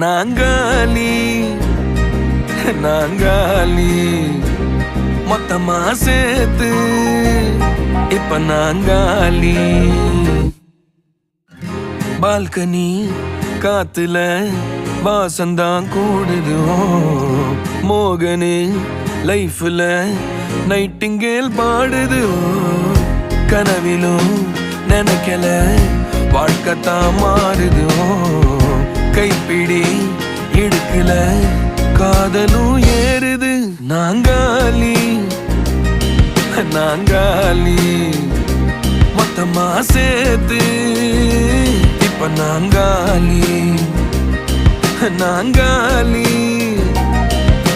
நாங்காலி நாங்காலி மொத்தமா சேர்த்து இப்ப நாங்காலி. பால்கனி காத்துல வாசந்தான் கூடுது. மோகனு லைஃப்ல நைட்டிங்கேல் பாடுது. கனவிலும் நினைக்கல வாழ்க்கைத்தான் மாறுது. கைப்பிடி இடுக்கல காதலும் ஏறுது. நாங்காலி நாங்காலி மொத்தமா சேர்த்து இப்ப நாங்காலி நாங்காலி.